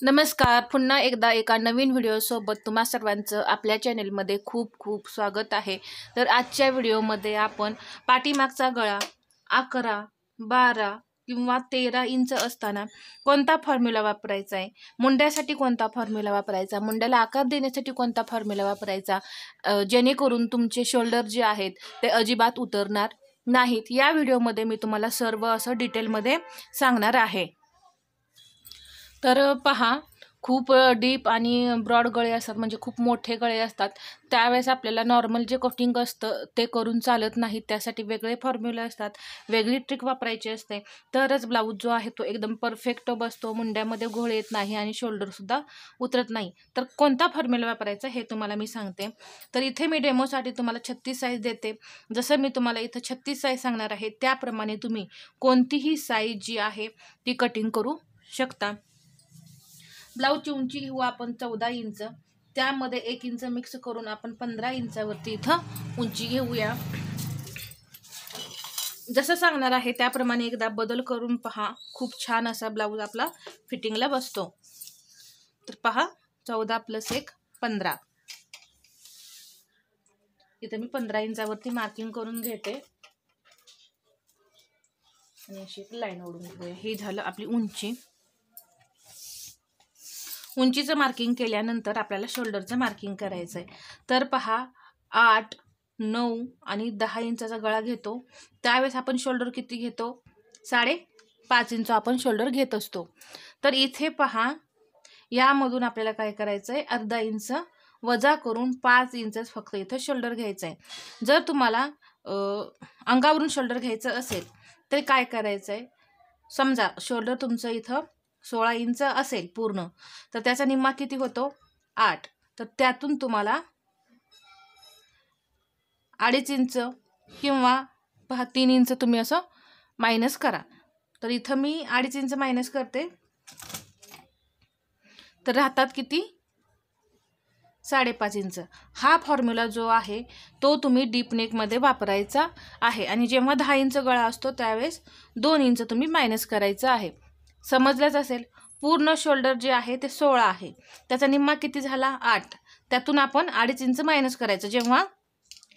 नमस्कार. पुन्हा एकदा एका नवीन व्हिडिओसोबत तुम्हा सर्वांचं आपल्या चॅनेलमध्ये खूप खूप स्वागत आहे. तर आजच्या व्हिडिओमध्ये आपण पाठीमागचा गळा 11, 12 किंवा 13 इंच असताना कोणता फॉर्म्युला वापरायचा आहे, मुंड्यासाठी कोणता फॉर्म्युला वापरायचा, मुंड्याला आकार देण्यासाठी कोणता फॉर्म्युला वापरायचा, जेणेकरून तुमचे शोल्डर जे आहेत ते अजिबात उतरणार नाहीत, या व्हिडिओमध्ये मी तुम्हाला सर्व असं डिटेलमध्ये सांगणार आहे. तर पहा, खूप डीप आणि ब्रॉड गळे असतात, म्हणजे खूप मोठे गळे असतात. त्यावेळेस आपल्याला नॉर्मल जे कटिंग असतं ते करून चालत नाही. त्यासाठी वेगळे फॉर्म्युला असतात, वेगळी ट्रिक वापरायची असते, तरच ब्लाऊज जो आहे तो एकदम परफेक्ट बसतो, मुंड्यामध्ये घोळ येत नाही आणि शोल्डरसुद्धा उतरत नाही. तर कोणता फॉर्म्युला वापरायचा हे तुम्हाला मी सांगते. तर इथे मी डेमोसाठी तुम्हाला 36 साईज देते. जसं मी तुम्हाला इथं 36 साईज सांगणार आहे त्याप्रमाणे तुम्ही कोणतीही साईज जी आहे ती कटिंग करू शकता. ब्लाऊजची उंची घेऊ आपण 14 इंच, त्यामध्ये 1 इंच मिक्स करून आपण 15 इंचावरती इथं उंची घेऊया. जसं सांगणार आहे त्याप्रमाणे एकदा बदल करून पहा, खूप छान असा ब्लाऊज आपला फिटिंगला बसतो. तर पहा, 14 + 1 15. इथं मी 15 इंचावरती मार्किंग करून घेते आणि अशी लाईन ओढून घेऊया. ही झालं आपली उंची. उंचीचं मार्किंग केल्यानंतर आपल्याला शोल्डरचं मार्किंग करायचं आहे. तर पहा, 8, 9 आणि 10 इंचाचा गळा घेतो. त्यावेळेस आपण शोल्डर किती घेतो? 5.5 इंच आपण शोल्डर घेत असतो. तर इथे पहा, यामधून आपल्याला काय करायचं आहे, अर्धा इंच वजा करून 5 इंचच फक्त इथं शोल्डर घ्यायचं आहे. जर तुम्हाला अंगावरून शोल्डर घ्यायचं असेल तर काय करायचं आहे, समजा शोल्डर तुमचं इथं 16 इंच असेल पूर्ण, तर त्याचा निम्मा किती होतो? 8. तर त्यातून तुम्हाला 2.5 इंच किंवा 3 इंच तुम्ही असं मायनस करा. तर इथं मी 2.5 इंच मायनस करते, तर राहतात किती? 5.5 इंच. हा फॉर्म्युला जो आहे तो तुम्ही डीप नेकमध्ये वापरायचा आहे. आणि जेव्हा 10 इंच गळा असतो त्यावेळेस 2 इंच तुम्ही मायनस करायचं आहे. समजलंच असेल. पूर्ण शोल्डर जे आहे ते 16 आहे, त्याचा निम्मा किती झाला? 8. त्यातून आपण 2.5 इंच मायनस करायचं जेव्हा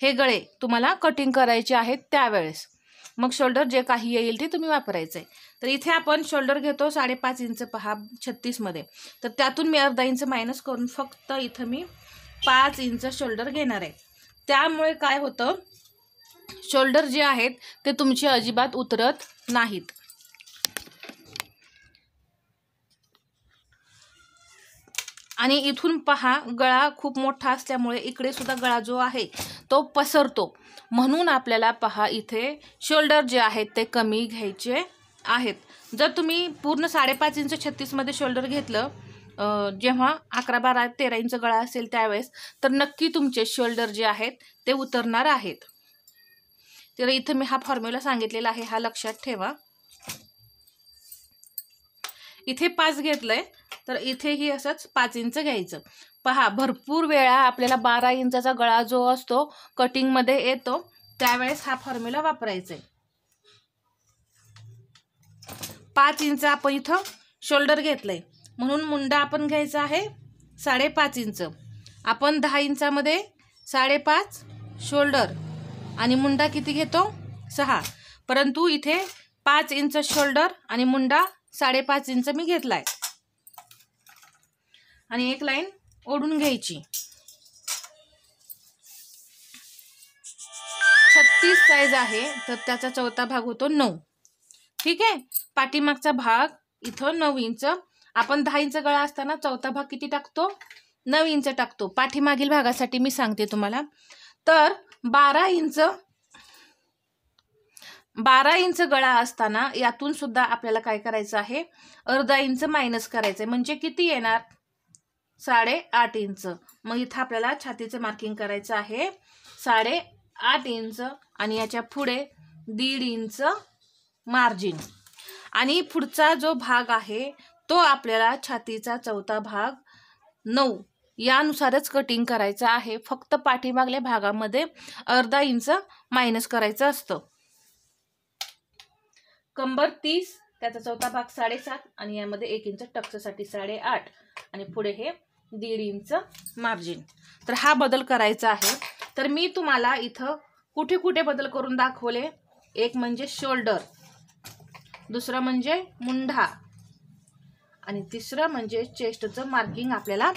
हे गळे तुम्हाला कटिंग करायचे आहेत त्यावेळेस. मग शोल्डर जे काही येईल ते तुम्ही वापरायचं आहे. तर इथे आपण शोल्डर घेतो 5.5 इंच, पहा 36 मध्ये. तर त्यातून मी अर्धा इंच मायनस करून फक्त इथं मी 5 इंच शोल्डर घेणार आहे. त्यामुळे काय होतं, शोल्डर जे आहेत ते तुमचे अजिबात उतरत नाहीत. आणि इथून पहा, गळा खूप मोठा असल्यामुळे इकडे सुद्धा गळा जो आहे तो पसरतो, म्हणून आपल्याला पहा इथे शोल्डर जे आहेत ते कमी घ्यायचे आहेत. जर तुम्ही पूर्ण 5.5 इंच 36 मध्ये शोल्डर घेतलं, जेव्हा 11, 12, 13 इंच गळा असेल त्यावेळेस, तर नक्की तुमचे शोल्डर जे आहेत ते उतरणार आहेत. तर इथं मी हा फॉर्म्युला सांगितलेला आहे, हा लक्षात ठेवा. इथे 5 घेतलंय, तर इथेही असंच 5 इंच घ्यायचं. पहा, भरपूर वेळा आपल्याला 12 इंचाचा गळा जो असतो कटिंगमध्ये येतो त्यावेळेस हा फॉर्म्युला वापरायचा आहे. 5 इंच आपण इथं शोल्डर घेतलंय, म्हणून मुंडा आपण घ्यायचा आहे 5.5 इंच. आपण 10 इंचामध्ये 5.5 शोल्डर आणि मुंडा किती घेतो? 6. परंतु इथे 5 इंच शोल्डर आणि मुंडा 5.5 इंच मी घेतलाय. आणि एक लाईन ओढून घ्यायची. 36 साईज आहे, तर त्याचा चौथा भाग होतो 9. ठीक आहे. पाठीमागचा भाग इथं 9 इंच. आपण 10 इंच गळा असताना चौथा भाग किती टाकतो? 9 इंच टाकतो. पाठीमागील भागासाठी मी सांगते तुम्हाला. तर 12 इंच गळा असताना यातून सुद्धा आपल्याला काय करायचं आहे, अर्धा इंच मायनस करायचं, म्हणजे किती येणार? 8.5 इंच. मग इथं आपल्याला छातीचं मार्किंग करायचं आहे 8.5 इंच आणि याच्या पुढे 1.5 इंच मार्जिन. आणि पुढचा जो भाग आहे तो आपल्याला छातीचा चौथा भाग 9 यानुसारच कटिंग करायचा आहे. फक्त पाठीमागल्या भागामध्ये अर्धा इंच मायनस करायचं असतं. कंबर 30, त्याचा चौथा भाग 7.5 आणि यामध्ये 1 इंच टक्ससाठी 8.5 आणि पुढे हे 1.5 इंच मार्जिन. तर हा बदल करायचा आहे. तर मी तुम्हाला इथं कुठे कुठे बदल करून दाखवले. एक म्हणजे शोल्डर, दुसरं म्हणजे मुंढा आणि तिसरं म्हणजे चेस्टचं मार्किंग आपल्याला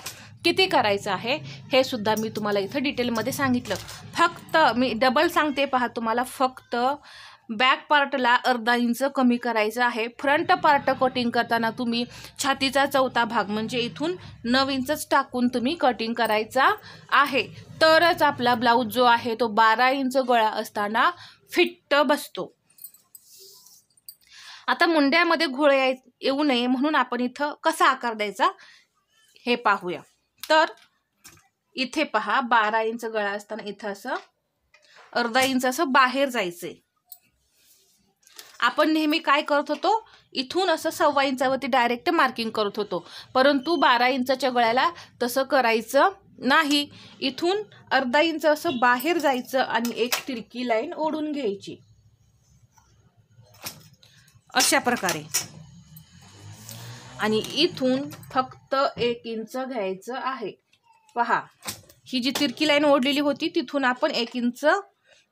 किती करायचं आहे हे सुद्धा मी तुम्हाला इथं डिटेलमध्ये सांगितलं. फक्त मी डबल सांगते पहा तुम्हाला, फक्त बॅक पार्टला अर्धा इंच कमी करायचं आहे. फ्रंट पार्ट कटिंग करताना तुम्ही छातीचा चौथा भाग म्हणजे इथून 9 इंचच टाकून तुम्ही कटिंग करायचा आहे. तरच आपला ब्लाऊज जो आहे तो 12 इंच गळा असताना फिट्ट बसतो. आता मुंड्यामध्ये घोळ येऊ नये म्हणून आपण इथं कसा आकार द्यायचा हे पाहूया. तर इथे पहा 12 इंच गळा असताना इथं असं अर्धा इंच असं बाहेर जायचंय. आपण नेहमी काय करत होतो, इथून असं 1.25 इंचावरती डायरेक्ट मार्किंग करत होतो, परंतु 12 इंचाच्या गळ्याला तसं करायचं नाही. इथून अर्धा इंच असं बाहेर जायचं आणि एक तिरकी लाईन ओढून घ्यायची अशा प्रकारे. आणि इथून फक्त 1 इंच घ्यायचं आहे. पहा ही जी तिरकी लाईन ओढलेली होती तिथून आपण 1 इंच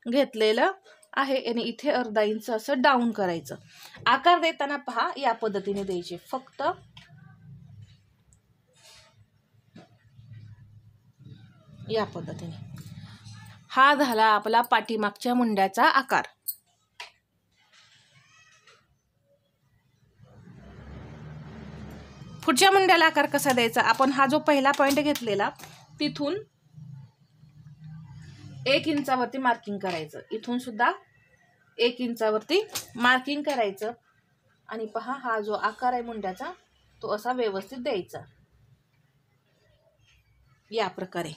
घेतलेलं आहे आणि इथे अर्धा इंच असं डाऊन करायचं. आकार देताना पहा या पद्धतीने द्यायचे. फक्त या पद्धतीने. हा झाला आपला पाठीमागच्या मुंड्याचा आकार. पुढच्या मुंड्याला आकार कसा द्यायचा, आपण हा जो पहिला पॉइंट घेतलेला तिथून 1 इंचावरती मार्किंग करायचं. इथून सुद्धा 1 इंचावरती मार्किंग करायचं आणि पहा हा जो आकार आहे मुंड्याचा तो असा व्यवस्थित द्यायचा या प्रकारे.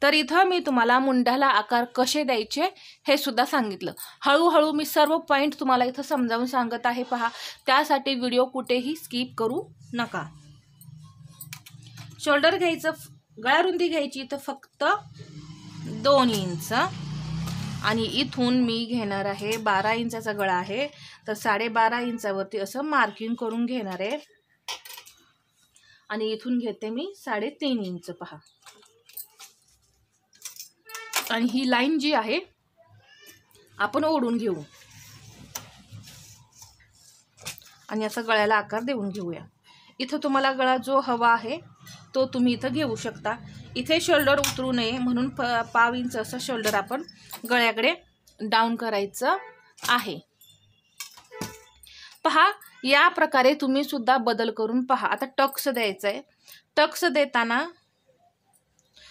तर इथं मी तुम्हाला मुंड्याला आकार कसे द्यायचे हे सुद्धा सांगितलं. हळूहळू मी सर्व पॉइंट तुम्हाला इथं समजावून सांगत आहे पहा, त्यासाठी व्हिडिओ कुठेही स्किप करू नका. शोल्डर घ्यायचं, गळा रुंदी घ्यायची इथं फक्त 2 इंच आणि इथून मी घेणार आहे 12 इंचाचा गळा आहे तर 12.5 इंचावरती असं मार्किंग करून घेणार आहे आणि इथून घेते मी 3.5 इंच. पहा आणि ही लाईन जी आहे आपण ओढून घेऊ आणि असं गळ्याला आकार देऊन घेऊया. इथं तुम्हाला गळा जो हवा आहे तो तुम्ही इथं घेऊ शकता. इथे शोल्डर उतरू नये म्हणून 1.5 इंच असं शोल्डर आपण गळ्याकडे डाऊन करायचं आहे. पहा या प्रकारे तुम्ही सुद्धा बदल करून पहा. आता टक्स द्यायचं आहे. टक्स देताना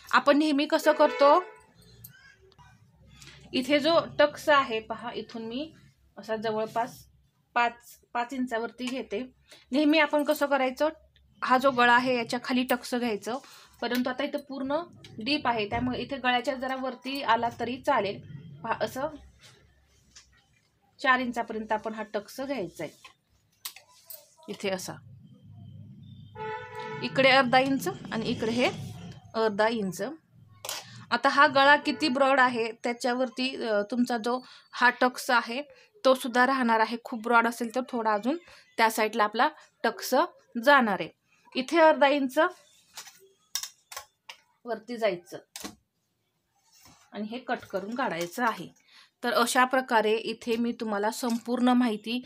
आपण नेहमी कसं करतो, इथे जो टक्स आहे पहा इथून मी असा जवळपास 5 इंचावरती घेते. नेहमी आपण कसं करायचं, हा जो गळा आहे याच्या खाली टक्स घ्यायचं, परंतु आता इथं पूर्ण डीप आहे त्यामुळे इथे गळ्याच्या जरा वरती आला तरी चालेल. पहा असं 4 इंचापर्यंत आपण हा टक्स घ्यायचा आहे. इथे असा इकडे अर्धा इंच आणि इकडे हे अर्धा इंच. आता हा गळा किती ब्रॉड आहे त्याच्यावरती तुमचा जो हा टक्स आहे तो सुद्धा राहणार आहे. खूप ब्रॉड असेल तर थोडा अजून त्या साईडला आपला टक्स जाणार आहे. इथे अर्धा इंच वरती जायचं आणि हे कट करून काढायचं आहे. तर अशा प्रकारे इथे मी तुम्हाला संपूर्ण माहिती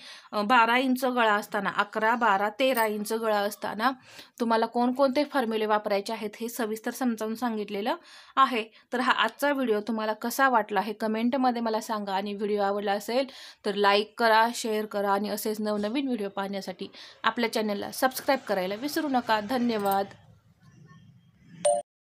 12 इंच गळा असताना 11, 12, 13 इंच गळा असताना तुम्हाला कोणकोणते फॉर्म्युले वापरायचे आहेत हे सविस्तर समजावून सांगितलेलं आहे. तर हा आजचा व्हिडिओ तुम्हाला कसा वाटला हे कमेंटमध्ये मला सांगा आणि व्हिडिओ आवडला असेल तर लाईक करा, शेअर करा आणि असेच नवनवीन व्हिडिओ पाहण्यासाठी आपल्या चॅनलला सबस्क्राईब करायला विसरू नका. धन्यवाद.